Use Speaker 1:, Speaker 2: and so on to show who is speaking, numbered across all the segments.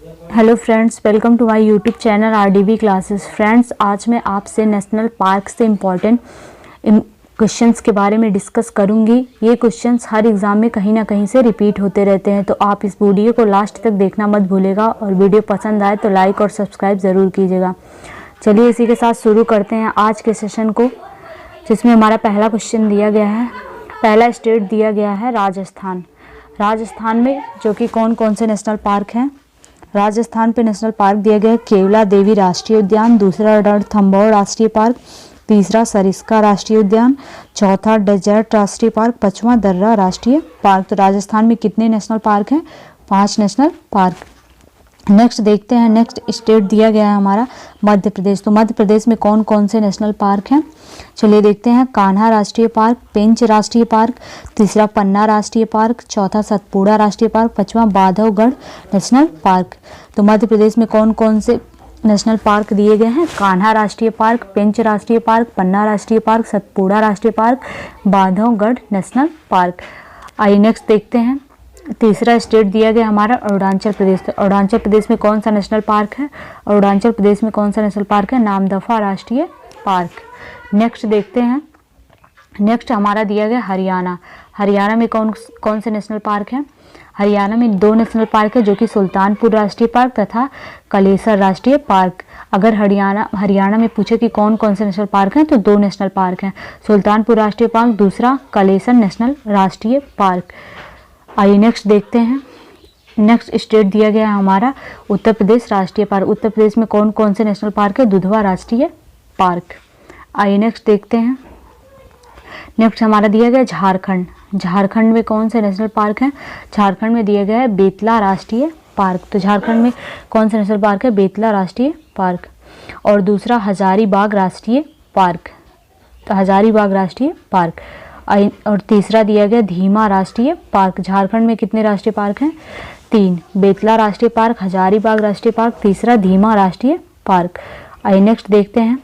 Speaker 1: Hello friends, welcome to my YouTube channel RDV classes. Friends, आज मैं आपसे national park से इम्पॉर्टेंट क्वेश्चंस के बारे में डिस्कस करूंगी। ये क्वेश्चंस हर एग्ज़ाम में कहीं ना कहीं से रिपीट होते रहते हैं, तो आप इस वीडियो को लास्ट तक देखना मत भूलिएगा और वीडियो पसंद आए तो लाइक और सब्सक्राइब ज़रूर कीजिएगा। चलिए इसी के साथ शुरू करते हैं आज के सेशन को, जिसमें हमारा पहला क्वेश्चन दिया गया है। पहला स्टेट दिया गया है राजस्थान। राजस्थान में जो कि कौन कौन से नेशनल पार्क हैं। राजस्थान पे नेशनल पार्क दिया गया है केवला देवी राष्ट्रीय उद्यान, दूसरा रणथंभौर राष्ट्रीय पार्क, तीसरा सरिस्का राष्ट्रीय उद्यान, चौथा डेजर्ट राष्ट्रीय पार्क, पांचवा दर्रा राष्ट्रीय पार्क। तो राजस्थान में कितने नेशनल पार्क हैं? 5 नेशनल पार्क। नेक्स्ट देखते हैं, नेक्स्ट स्टेट दिया गया है हमारा मध्य प्रदेश। तो मध्य प्रदेश में कौन कौन से नेशनल पार्क हैं? चलिए देखते हैं। कान्हा राष्ट्रीय पार्क, पेंच राष्ट्रीय पार्क, तीसरा पन्ना राष्ट्रीय पार्क, चौथा सतपुड़ा राष्ट्रीय पार्क, पांचवा बांधवगढ़ नेशनल पार्क। तो मध्य प्रदेश में कौन कौन से नेशनल पार्क दिए गए हैं? कान्हा राष्ट्रीय पार्क, पेंच राष्ट्रीय पार्क, पन्ना राष्ट्रीय पार्क, सतपुड़ा राष्ट्रीय पार्क, बांधवगढ़ नेशनल पार्क। आइए नेक्स्ट देखते हैं। तीसरा स्टेट दिया गया हमारा अरुणाचल प्रदेश। तो अरुणाचल प्रदेश में कौन सा नेशनल पार्क है? अरुणाचल प्रदेश में कौन सा नेशनल पार्क है? नामदफा राष्ट्रीय पार्क। नेक्स्ट देखते हैं। नेक्स्ट हमारा दिया गया हरियाणा। हरियाणा में कौन कौन से नेशनल पार्क हैं? हरियाणा में 2 नेशनल पार्क है, जो कि सुल्तानपुर राष्ट्रीय पार्क तथा कलेसर राष्ट्रीय पार्क। अगर हरियाणा में पूछे कि कौन कौन से नेशनल पार्क हैं, तो 2 नेशनल पार्क हैं, सुल्तानपुर राष्ट्रीय पार्क, दूसरा कलेसर नेशनल राष्ट्रीय पार्क। आइए नेक्स्ट देखते हैं। नेक्स्ट स्टेट दिया गया है हमारा उत्तर प्रदेश राष्ट्रीय पार्क। उत्तर प्रदेश में कौन कौन से नेशनल पार्क है? दुधवा राष्ट्रीय पार्क। आइए नेक्स्ट देखते हैं। नेक्स्ट हमारा दिया गया झारखंड। झारखंड में कौन से नेशनल पार्क हैं? झारखंड में दिया गया है बेतला राष्ट्रीय पार्क। तो झारखंड में कौन सा नेशनल पार्क है? बेतला राष्ट्रीय पार्क। और दूसरा हजारीबाग राष्ट्रीय पार्क। तो हजारीबाग राष्ट्रीय पार्क। और तीसरा दिया गया धीमा राष्ट्रीय पार्क। झारखंड में कितने राष्ट्रीय पार्क हैं? 3, बेतला राष्ट्रीय पार्क, हजारीबाग राष्ट्रीय पार्क, तीसरा धीमा राष्ट्रीय पार्क। आइए नेक्स्ट देखते हैं।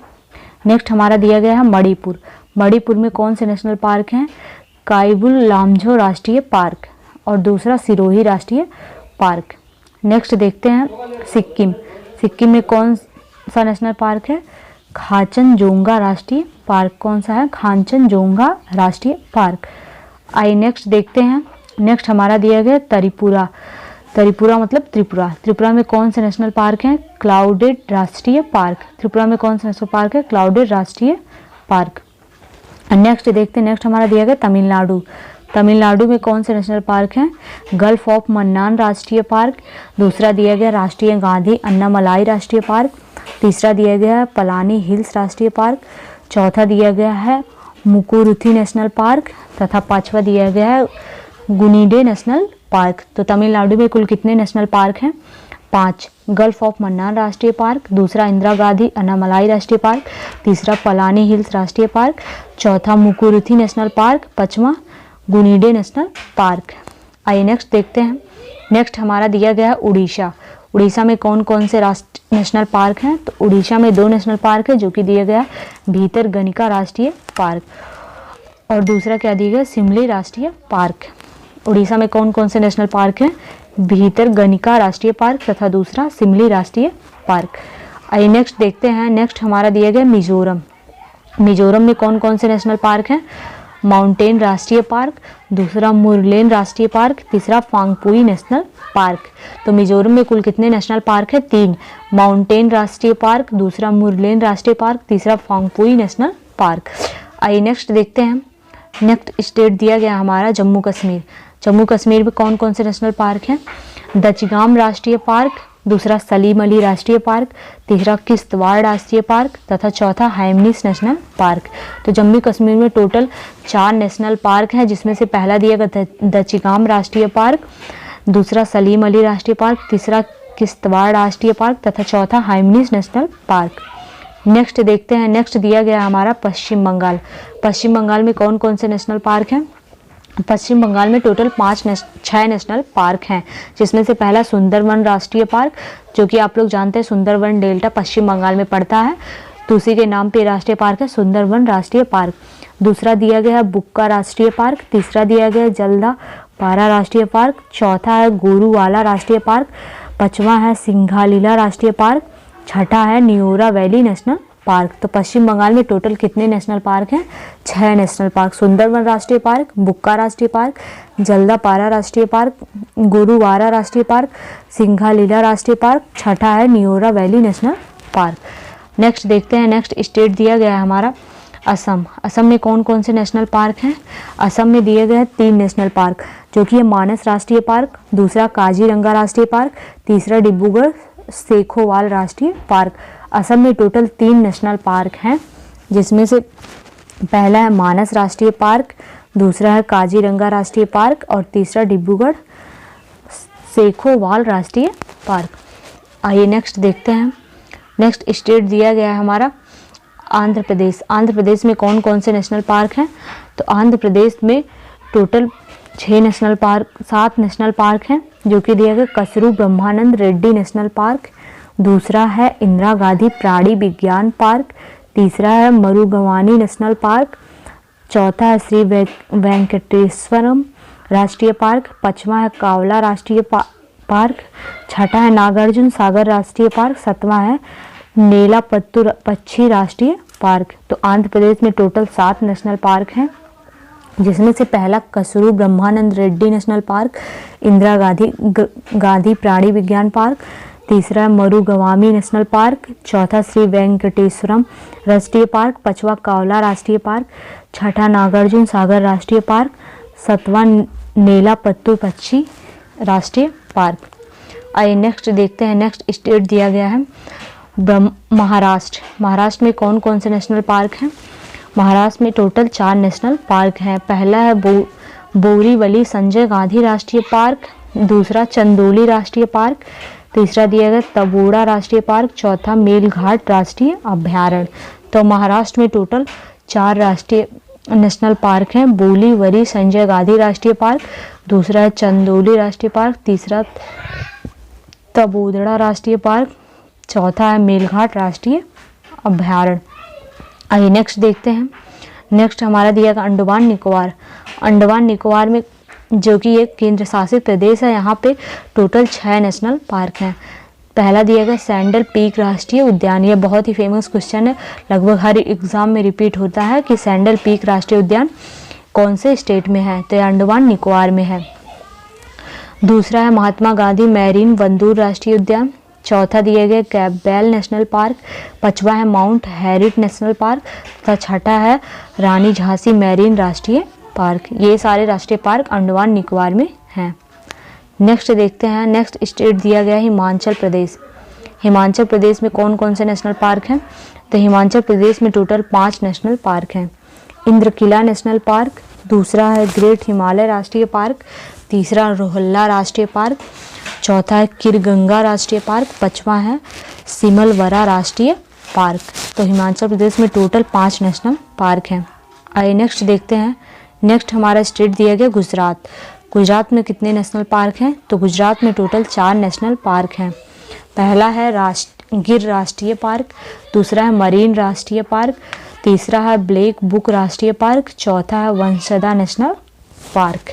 Speaker 1: नेक्स्ट हमारा दिया गया है मणिपुर। मणिपुर में कौन से नेशनल पार्क हैं? काइबुल लामझो राष्ट्रीय पार्क और दूसरा सिरोही राष्ट्रीय पार्क। नेक्स्ट देखते हैं सिक्किम। सिक्किम में कौन सा नेशनल पार्क है? खाचनजोंगा राष्ट्रीय पार्क। कौन सा है? खाचनजोंगा राष्ट्रीय पार्क। आइए नेक्स्ट देखते हैं। नेक्स्ट हमारा दिया गया त्रिपुरा। त्रिपुरा मतलब त्रिपुरा। त्रिपुरा में कौन से नेशनल पार्क हैं? क्लाउडेड राष्ट्रीय पार्क। त्रिपुरा में कौन सा नेशनल पार्क है? क्लाउडेड राष्ट्रीय पार्क। नेक्स्ट देखते हैं। नेक्स्ट हमारा दिया गया तमिलनाडु। तमिलनाडु में कौन से नेशनल पार्क हैं? गल्फ ऑफ मन्नान राष्ट्रीय पार्क, दूसरा दिया गया राष्ट्रीय गांधी अन्नामलाई राष्ट्रीय पार्क, तीसरा दिया गया है पलानी हिल्स राष्ट्रीय पार्क, चौथा दिया गया है मुकुरुथी नेशनल पार्क तथा पांचवा दिया गया है गुनीडे नेशनल पार्क। तो तमिलनाडु में कुल कितने नेशनल पार्क हैं? 5। गल्फ ऑफ मन्नान राष्ट्रीय पार्क, दूसरा इंदिरा गांधी अन्नामलाई राष्ट्रीय पार्क, तीसरा पलानी हिल्स राष्ट्रीय पार्क, चौथा मुकुरुथी नेशनल पार्क, पांचवा गुनीडे नेशनल पार्क। आइए नेक्स्ट देखते हैं। नेक्स्ट हमारा दिया गया है उड़ीसा। उड़ीसा में कौन कौन से नेशनल पार्क हैं? तो उड़ीसा में 2 नेशनल पार्क है, जो कि दिया गया भीतरगनिका राष्ट्रीय पार्क और दूसरा क्या दिया गया? सिमली राष्ट्रीय पार्क। उड़ीसा में कौन कौन से नेशनल पार्क हैं? भीतरगनिका राष्ट्रीय पार्क तथा दूसरा सिमली राष्ट्रीय पार्क। आइए नेक्स्ट देखते हैं। नेक्स्ट हमारा दिया गया मिजोरम। मिजोरम में कौन कौन से नेशनल पार्क हैं? माउंटेन राष्ट्रीय पार्क, दूसरा मुरलेन राष्ट्रीय पार्क, तीसरा फांगपुई नेशनल पार्क। तो मिजोरम में कुल कितने नेशनल पार्क है? 3। माउंटेन राष्ट्रीय पार्क, दूसरा मुरलेन राष्ट्रीय पार्क, तीसरा फांगपुई नेशनल पार्क। आइए नेक्स्ट देखते हैं। नेक्स्ट स्टेट दिया गया हमारा जम्मू कश्मीर। जम्मू कश्मीर में कौन कौन से नेशनल पार्क हैं? दचगाम राष्ट्रीय पार्क, दूसरा सलीम अली राष्ट्रीय पार्क, तीसरा किश्तवाड़ राष्ट्रीय पार्क तथा चौथा हैमनिस नेशनल पार्क। तो जम्मू कश्मीर में टोटल 4 नेशनल पार्क हैं, जिसमें से पहला दिया गया दचगाम राष्ट्रीय पार्क, दूसरा सलीम अली राष्ट्रीय पार्क, तीसरा किश्तवाड़ राष्ट्रीय पार्क तथा चौथा हैमनिस नेशनल पार्क। नेक्स्ट देखते हैं। नेक्स्ट दिया गया हमारा पश्चिम बंगाल। पश्चिम बंगाल में कौन कौन से नेशनल पार्क हैं? पश्चिम बंगाल में टोटल 6 नेशनल पार्क हैं, जिसमें से पहला सुंदरवन राष्ट्रीय पार्क, जो कि आप लोग जानते हैं सुंदरवन डेल्टा पश्चिम बंगाल में पड़ता है, तो उसी के नाम पे राष्ट्रीय पार्क है सुंदरवन राष्ट्रीय पार्क। दूसरा दिया गया है बुक्का राष्ट्रीय पार्क, तीसरा दिया गया है जल्दा पारा राष्ट्रीय पार्क, चौथा है गोरूवाला राष्ट्रीय पार्क, पांचवा है सिंघालीला राष्ट्रीय पार्क, छठा है नियोरा वैली नेशनल पार्क। तो पश्चिम बंगाल में टोटल कितने नेशनल पार्क हैं? 6 नेशनल पार्क। सुंदरवन राष्ट्रीय पार्क, बुक्का राष्ट्रीय पार्क, जल्दापारा राष्ट्रीय पार्क, गोरुवारा राष्ट्रीय पार्क, सिंघालीला राष्ट्रीय पार्क, छठा है Neora valley national park. Next देखते हैं, नेक्स्ट स्टेट दिया गया है हमारा असम। असम में कौन कौन से नेशनल पार्क हैं? असम में दिए गए हैं 3 नेशनल पार्क, जो कि है मानस राष्ट्रीय पार्क, दूसरा काजीरंगा राष्ट्रीय पार्क, तीसरा डिब्रूगढ़ सेखोवाल राष्ट्रीय पार्क। असम में टोटल 3 नेशनल पार्क हैं, जिसमें से पहला है मानस राष्ट्रीय पार्क, दूसरा है काजीरंगा राष्ट्रीय पार्क और तीसरा डिब्रूगढ़ सेखोवाल राष्ट्रीय पार्क। आइए नेक्स्ट देखते हैं, नेक्स्ट स्टेट दिया गया है हमारा आंध्र प्रदेश। आंध्र प्रदेश में कौन कौन से नेशनल पार्क हैं? तो आंध्र प्रदेश में टोटल 7 नेशनल पार्क हैं, जो कि दिया गया कसरू ब्रह्मानंद रेड्डी नेशनल पार्क, दूसरा है इंदिरा गांधी प्राणी विज्ञान पार्क, तीसरा है मरुगवानी नेशनल पार्क, चौथा है श्री वेंकटेश्वरम राष्ट्रीय पार्क, पांचवा है कावला राष्ट्रीय पार्क, छठा है नागार्जुन सागर राष्ट्रीय पार्क, सातवां है नेलापत्तू पक्षी राष्ट्रीय पार्क। तो आंध्र प्रदेश में टोटल 7 नेशनल पार्क हैं, जिसमें से पहला कसरू ब्रह्मानंद रेड्डी नेशनल पार्क, इंदिरा गांधी प्राणी विज्ञान पार्क, तीसरा मरुगवामी नेशनल पार्क, चौथा श्री वेंकटेश्वरम राष्ट्रीय पार्क, पांचवा कावला राष्ट्रीय पार्क, छठा नागार्जुन सागर राष्ट्रीय पार्क, सातवां नेलापत्तू पक्षी राष्ट्रीय पार्क। आइए नेक्स्ट देखते हैं, नेक्स्ट स्टेट दिया गया है महाराष्ट्र। महाराष्ट्र में कौन कौन से नेशनल पार्क हैं? महाराष्ट्र में टोटल 4 नेशनल पार्क हैं। पहला है बोरीवली संजय गांधी राष्ट्रीय पार्क, दूसरा चंदोली राष्ट्रीय पार्क, तीसरा दिया गया तबोड़ा राष्ट्रीय पार्क, चौथा मेलघाट राष्ट्रीय अभ्यारण्य। तो महाराष्ट्र में टोटल 4 राष्ट्रीय नेशनल पार्क हैं। बोरीवली संजय गांधी राष्ट्रीय पार्क, दूसरा है चंदोली राष्ट्रीय पार्क, तीसरा तबोड़ा राष्ट्रीय पार्क, चौथा है मेलघाट राष्ट्रीय अभ्यारण्य। आइए नेक्स्ट देखते हैं, नेक्स्ट हमारा दिया गया अंडमान निकोबार। अंडमान निकोबार में, जो कि एक केंद्र शासित प्रदेश है, यहाँ पे टोटल 6 नेशनल पार्क हैं। पहला दिया गया सैंडल पीक राष्ट्रीय उद्यान। ये बहुत ही फेमस क्वेश्चन है, लगभग हर एग्जाम में रिपीट होता है कि सैंडल पीक राष्ट्रीय उद्यान कौन से स्टेट में है? तो ये अंडमान निकोबार में है। दूसरा है महात्मा गांधी मैरीन बंदूर राष्ट्रीय उद्यान, चौथा दिया गया कैम्पबेल नेशनल पार्क, पांचवा है माउंट हैरिट नेशनल पार्क तथा छठा है रानी झांसी मैरीन राष्ट्रीय पार्क। ये सारे राष्ट्रीय पार्क अंडमान निकोबार में हैं। नेक्स्ट देखते हैं, नेक्स्ट स्टेट दिया गया हिमाचल प्रदेश। हिमाचल प्रदेश में कौन कौन से नेशनल पार्क हैं? तो हिमाचल प्रदेश में टोटल 5 नेशनल पार्क हैं। इंद्रकिला नेशनल पार्क, दूसरा है ग्रेट हिमालय राष्ट्रीय पार्क, तीसरा रोहल्ला राष्ट्रीय पार्क, चौथा है किरगंगा राष्ट्रीय पार्क, पांचवा है सिमलवरा राष्ट्रीय पार्क। तो हिमाचल प्रदेश में टोटल 5 नेशनल पार्क हैं। आइए नेक्स्ट देखते हैं, नेक्स्ट हमारा स्टेट दिया गया गुजरात। गुजरात में कितने नेशनल पार्क हैं? तो गुजरात में टोटल 4 नेशनल पार्क हैं। पहला है गिर राष्ट्रीय पार्क, दूसरा है मरीन राष्ट्रीय पार्क, तीसरा है ब्लैक बुक राष्ट्रीय पार्क, चौथा है वंशदा नेशनल पार्क।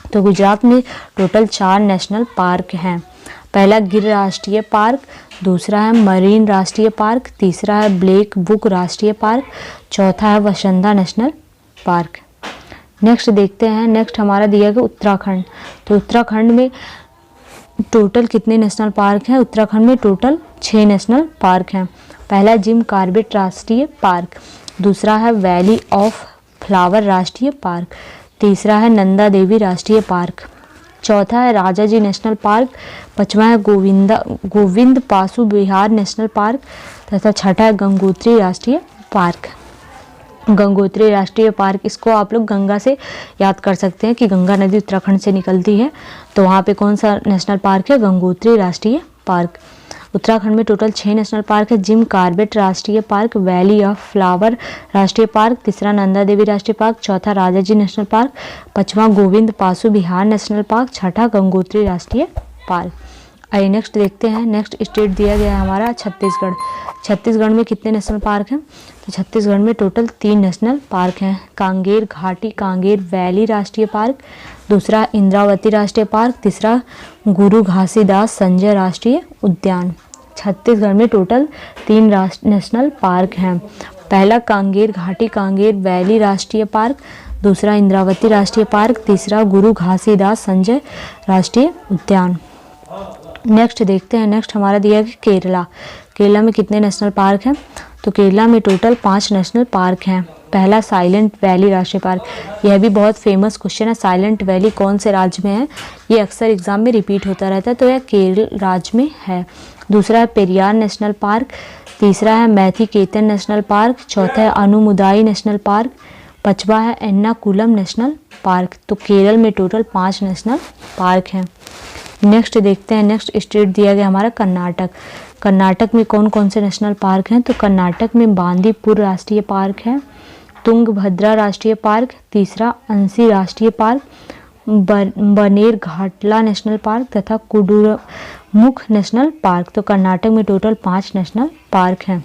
Speaker 1: तो गुजरात में टोटल 4 नेशनल पार्क हैं। पहला गिर राष्ट्रीय पार्क, दूसरा है मरीन राष्ट्रीय पार्क, तीसरा है ब्लैक बुक राष्ट्रीय पार्क, चौथा है वंशदा नेशनल पार्क। नेक्स्ट देखते हैं, नेक्स्ट हमारा दिया गया उत्तराखंड। तो उत्तराखंड में टोटल कितने नेशनल पार्क हैं? उत्तराखंड में टोटल 6 नेशनल पार्क हैं। पहला जिम कॉर्बेट राष्ट्रीय पार्क, दूसरा है वैली ऑफ फ्लावर राष्ट्रीय पार्क, तीसरा है नंदा देवी राष्ट्रीय पार्क, चौथा है राजाजी नेशनल पार्क, पांचवा है गोविंद पाशु बिहार नेशनल पार्क तथा छठा है गंगोत्री राष्ट्रीय पार्क। गंगोत्री राष्ट्रीय पार्क, इसको आप लोग गंगा से याद कर सकते हैं कि गंगा नदी उत्तराखंड से निकलती है, तो वहाँ पे कौन सा नेशनल पार्क है? गंगोत्री राष्ट्रीय पार्क। उत्तराखंड में टोटल 6 नेशनल पार्क है। जिम कॉर्बेट राष्ट्रीय पार्क, वैली ऑफ फ्लावर राष्ट्रीय पार्क, तीसरा नंदा देवी राष्ट्रीय पार्क, चौथा राजाजी नेशनल पार्क, पांचवा गोविंद पाशु बिहार नेशनल पार्क, छठा गंगोत्री राष्ट्रीय पार्क। आइए नेक्स्ट देखते हैं, नेक्स्ट स्टेट दिया गया है हमारा छत्तीसगढ़। छत्तीसगढ़ में कितने नेशनल पार्क हैं? तो छत्तीसगढ़ में टोटल 3 नेशनल पार्क हैं। कांगेर घाटी कांगेर वैली राष्ट्रीय पार्क, दूसरा इंद्रावती राष्ट्रीय पार्क, तीसरा गुरु घासीदास संजय राष्ट्रीय उद्यान। छत्तीसगढ़ में टोटल 3 नेशनल पार्क हैं। पहला कांगेर घाटी कांगेर वैली राष्ट्रीय पार्क, दूसरा इंद्रावती राष्ट्रीय पार्क, तीसरा गुरु घासीदास संजय राष्ट्रीय उद्यान। नेक्स्ट देखते हैं, नेक्स्ट हमारा दिया है केरला। केरला में कितने नेशनल पार्क हैं? तो केरला में टोटल 5 नेशनल पार्क हैं। पहला साइलेंट वैली राष्ट्रीय पार्क, यह भी बहुत फेमस क्वेश्चन है। साइलेंट वैली कौन से राज्य में है? ये अक्सर एग्जाम में रिपीट होता रहता है, तो यह केरल राज्य में है। दूसरा है पेरियार नेशनल पार्क, तीसरा है मैथीकेतन नेशनल पार्क, चौथा है अनुमुदाई नेशनल पार्क, पांचवा है एर्नाकुलम नेशनल पार्क। तो केरल में टोटल 5 नेशनल पार्क हैं। नेक्स्ट देखते हैं, नेक्स्ट स्टेट दिया गया हमारा कर्नाटक। कर्नाटक में कौन कौन से नेशनल पार्क हैं? तो कर्नाटक में बांदीपुर राष्ट्रीय पार्क है, तुंगभद्रा राष्ट्रीय पार्क, तीसरा अंसी राष्ट्रीय पार्क, बनेर घाटला नेशनल पार्क तथा कुडुमुख नेशनल पार्क। तो कर्नाटक में टोटल 5 नेशनल पार्क हैं।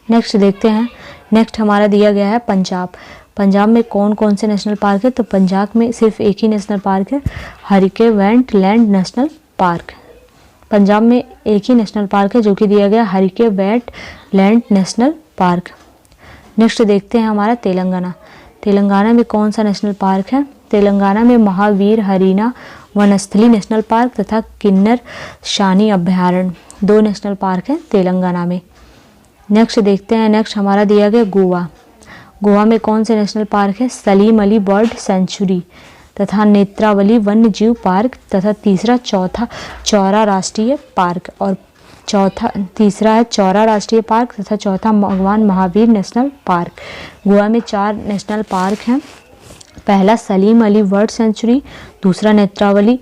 Speaker 1: नेक्स्ट देखते हैं, नेक्स्ट हमारा दिया गया है पंजाब। पंजाब में कौन कौन से नेशनल पार्क है? तो पंजाब में सिर्फ एक ही नेशनल पार्क है, Harike wetland national park. Punjab में एक ही नेशनल पार्क है जो कि दिया गया Harike wetland national park. Next देखते हैं हमारा तेलंगाना। तेलंगाना में कौन सा नेशनल पार्क है? तेलंगाना में महावीर हरीना वनस्थली नेशनल पार्क तथा किन्नर शानी अभयारण्य, 2 नेशनल पार्क हैं तेलंगाना में। नेक्स्ट देखते हैं, नेक्स्ट हमारा दिया गया गोवा। गोवा में कौन से नेशनल पार्क है? सलीम अली बर्ड सेंचुरी तथा नेत्रावली वन्य जीव पार्क तथा चौथा चौरा राष्ट्रीय पार्क और तीसरा है चौरा राष्ट्रीय पार्क तथा चौथा भगवान महावीर नेशनल पार्क। गोवा में 4 नेशनल पार्क हैं। पहला सलीम अली बर्ड सेंचुरी, दूसरा नेत्रावली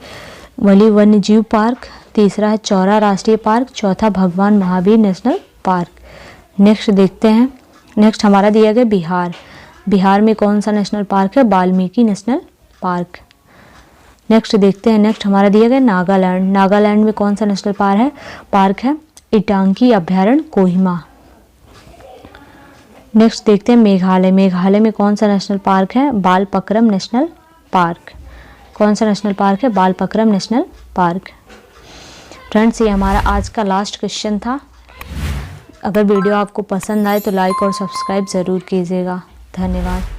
Speaker 1: वन्य जीव पार्क, तीसरा है चौरा राष्ट्रीय पार्क, चौथा भगवान महावीर नेशनल पार्क। नेक्स्ट देखते हैं, नेक्स्ट हमारा दिया गया बिहार। बिहार में कौन सा नेशनल पार्क है? Valmiki national park. नेक्स्ट देखते हैं, नेक्स्ट हमारा दिया गया नागालैंड। नागालैंड में कौन सा नेशनल पार्क है? इटांकी अभयारण्य कोहिमा। नेक्स्ट देखते हैं मेघालय। मेघालय में कौन सा नेशनल पार्क है? Balphakram national park. कौन सा नेशनल पार्क है? Balphakram national park. फ्रेंड्स, ये हमारा आज का लास्ट क्वेश्चन था। अगर वीडियो आपको पसंद आए तो लाइक और सब्सक्राइब ज़रूर कीजिएगा। धन्यवाद।